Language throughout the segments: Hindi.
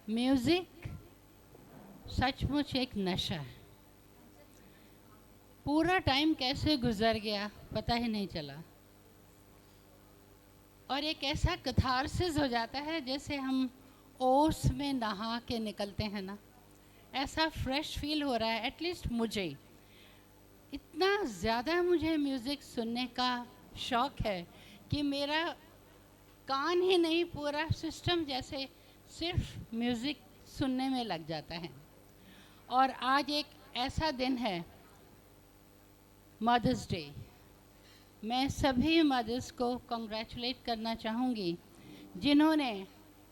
म्यूज़िक सचमुच एक नशा है। पूरा टाइम कैसे गुजर गया पता ही नहीं चला, और एक ऐसा कथारसिस हो जाता है जैसे हम ओस में नहा के निकलते हैं ना, ऐसा फ्रेश फील हो रहा है। एटलीस्ट मुझे इतना ज़्यादा मुझे म्यूज़िक सुनने का शौक़ है कि मेरा कान ही नहीं, पूरा सिस्टम जैसे सिर्फ म्यूज़िक सुनने में लग जाता है। और आज एक ऐसा दिन है, मदर्स डे। मैं सभी मदर्स को कॉन्ग्रेचुलेट करना चाहूँगी जिन्होंने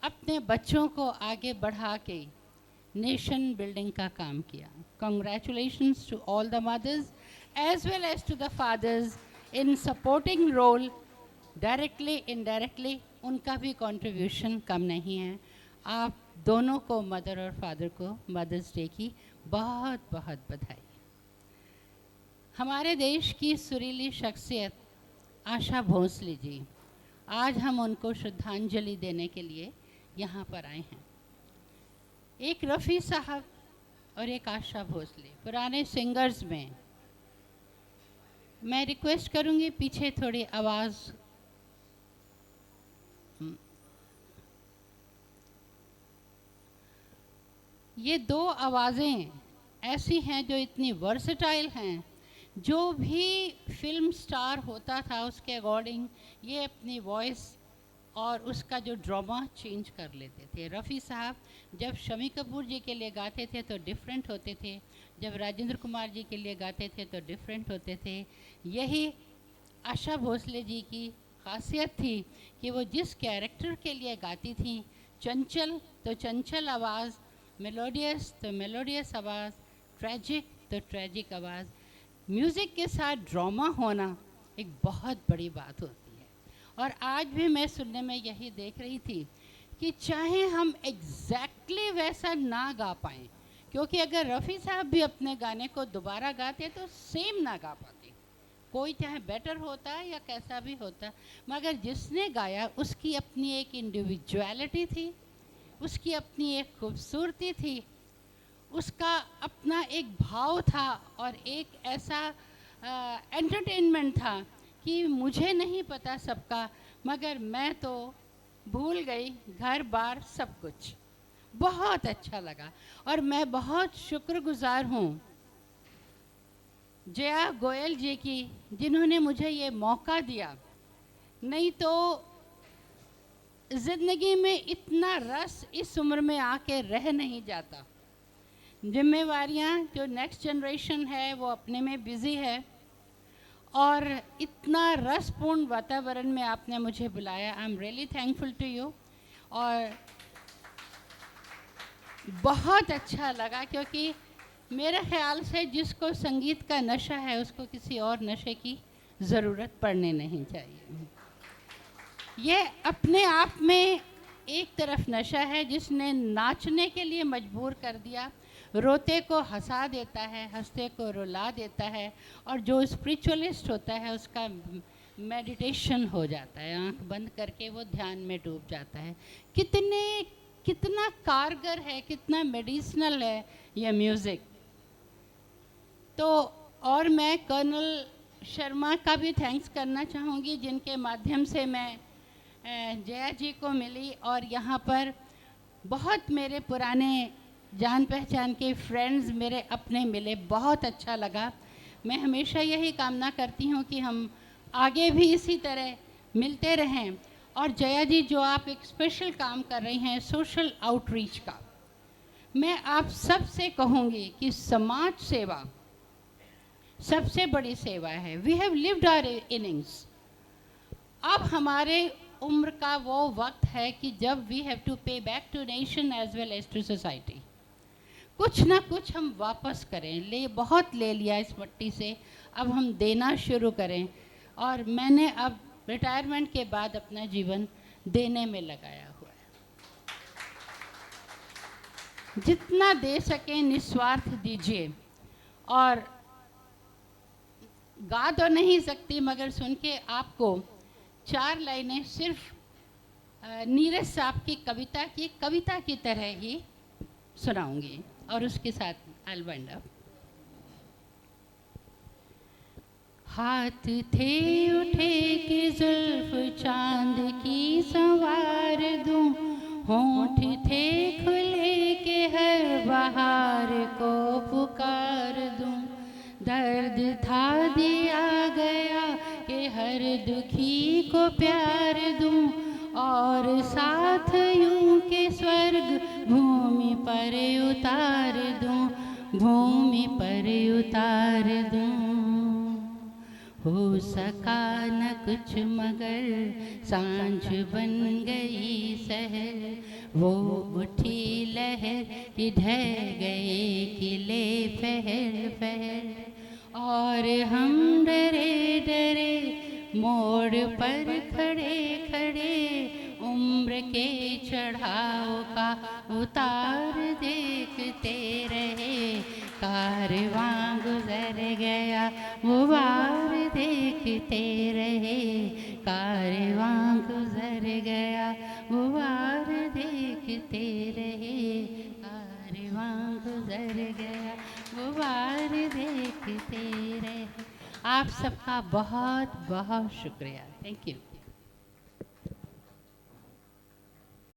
अपने बच्चों को आगे बढ़ा के नेशन बिल्डिंग का काम किया। Congratulations to all the mothers as well as to the fathers in supporting role directly indirectly। उनका भी कंट्रीब्यूशन कम नहीं है। आप दोनों को, मदर और फादर को, मदर्स डे की बहुत बहुत बधाई। हमारे देश की सुरीली शख्सियत आशा भोसले जी, आज हम उनको श्रद्धांजलि देने के लिए यहाँ पर आए हैं। एक रफ़ी साहब और एक आशा भोसले, पुराने सिंगर्स में। मैं रिक्वेस्ट करूँगी पीछे थोड़ी आवाज़। ये दो आवाज़ें ऐसी हैं जो इतनी वर्सेटाइल हैं, जो भी फिल्म स्टार होता था उसके अकॉर्डिंग ये अपनी वॉइस और उसका जो ड्रामा चेंज कर लेते थे। रफ़ी साहब जब शम्मी कपूर जी के लिए गाते थे तो डिफरेंट होते थे, जब राजेंद्र कुमार जी के लिए गाते थे तो डिफरेंट होते थे। यही आशा भोसले जी की खासियत थी कि वो जिस कैरेक्टर के लिए गाती थी, चंचल तो चंचल आवाज़, मेलोडियस तो मेलोडियस आवाज़, ट्रैजिक तो ट्रैजिक आवाज़। म्यूज़िक के साथ ड्रामा होना एक बहुत बड़ी बात होती है। और आज भी मैं सुनने में यही देख रही थी कि चाहे हम एग्जैक्टली वैसा ना गा पाएँ, क्योंकि अगर रफ़ी साहब भी अपने गाने को दोबारा गाते तो सेम ना गा पाते, कोई चाहे बेटर होता या कैसा भी होता, मगर जिसने गाया उसकी अपनी एक इंडिविजुअलिटी थी, उसकी अपनी एक खूबसूरती थी, उसका अपना एक भाव था और एक ऐसा एंटरटेनमेंट था कि मुझे नहीं पता सबका, मगर मैं तो भूल गई घर बार सब कुछ। बहुत अच्छा लगा और मैं बहुत शुक्रगुजार हूँ जया गोयल जी की, जिन्होंने मुझे ये मौका दिया। नहीं तो ज़िंदगी में इतना रस इस उम्र में आके रह नहीं जाता। जिम्मेवारियाँ, जो नेक्स्ट जनरेशन है वो अपने में बिज़ी है, और इतना रसपूर्ण वातावरण में आपने मुझे बुलाया। I am really thankful to you. और बहुत अच्छा लगा, क्योंकि मेरे ख़्याल से जिसको संगीत का नशा है उसको किसी और नशे की ज़रूरत पड़ने नहीं चाहिए। ये अपने आप में एक तरफ नशा है जिसने नाचने के लिए मजबूर कर दिया, रोते को हंसा देता है, हंसते को रुला देता है, और जो स्पिरिचुअलिस्ट होता है उसका मेडिटेशन हो जाता है, आंख बंद करके वो ध्यान में डूब जाता है। कितना कारगर है, कितना मेडिसिनल है ये म्यूज़िक। तो और मैं कर्नल शर्मा का भी थैंक्स करना चाहूँगी, जिनके माध्यम से मैं जया जी को मिली, और यहाँ पर बहुत मेरे पुराने जान पहचान के फ्रेंड्स, मेरे अपने मिले। बहुत अच्छा लगा। मैं हमेशा यही कामना करती हूँ कि हम आगे भी इसी तरह मिलते रहें। और जया जी, जो आप एक स्पेशल काम कर रही हैं सोशल आउटरीच का, मैं आप सब से कहूँगी कि समाज सेवा सबसे बड़ी सेवा है। We have lived our innings. अब हमारे उम्र का वो वक्त है कि जब we have to pay back to nation as well as to society. कुछ ना कुछ हम वापस करें। बहुत ले लिया इस मट्टी से, अब हम देना शुरू करें। और मैंने अब रिटायरमेंट के बाद अपना जीवन देने में लगाया हुआ है। जितना दे सकें निस्वार्थ दीजिए। और गा तो नहीं सकती, मगर सुन के आपको 4 लाइनें सिर्फ नीरज साहब की कविता की तरह ही सुनाऊंगी और उसके साथ आई वाइंड अप। हाथ थे उठे कि जुल्फ चांद की संवार दूं, होंठ थे खुले के हर बहार को पुकार दूं, दर्द था दिया गया कि हर दुखी को प्यार दूं, और साथ यूं के स्वर्ग भूमि पर उतार दूं, भूमि पर उतार दूं। हो सका न कुछ मगर सांझ बन गई सहर, वो उठी लहर कि ढह गए किले फहर फहर, और हम डरे डरे मोड़ पर खड़े खड़े उम्र के चढ़ाव का उतार देखते रहे। कारवां गुजर गया वो बार देखते रहे, कारवां गुजर गया वो बार देखते रहे, कारवां गुजर गया वो बार देखते रहे। आप सबका बहुत बहुत शुक्रिया। Thank you.